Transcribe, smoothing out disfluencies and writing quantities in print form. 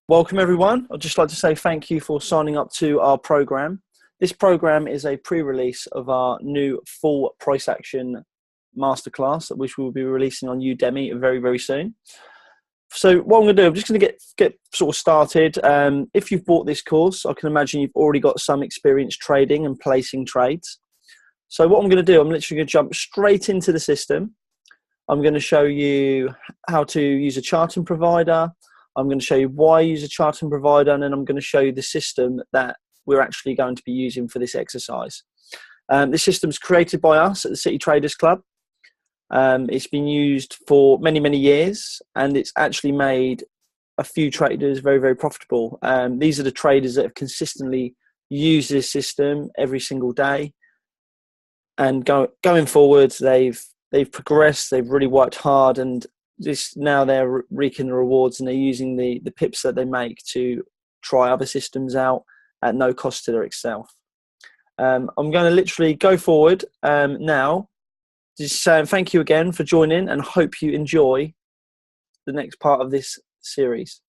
Welcome everyone. I'd just like to say thank you for signing up to our program. This program is a pre-release of our new full price action masterclass, which we'll be releasing on Udemy very, very soon. So what I'm going to do, I'm just going to get sort of started. If you've bought this course, I can imagine you've already got some experience trading and placing trades. So what I'm going to do, I'm literally going to jump straight into the system. I'm going to show you how to use a charting provider. I'm going to show you why I use a charting provider, and then I'm going to show you the system that we're actually going to be using for this exercise. This system is created by us at the City Traders Club. It's been used for many, many years, and it's actually made a few traders very, very profitable. These are the traders that have consistently used this system every single day. And going forward, they've progressed, they've really worked hard, and now they're reaping the rewards, and they're using the pips that they make to try other systems out at no cost to their self. I'm going to literally go forward now, just saying thank you again for joining, and hope you enjoy the next part of this series.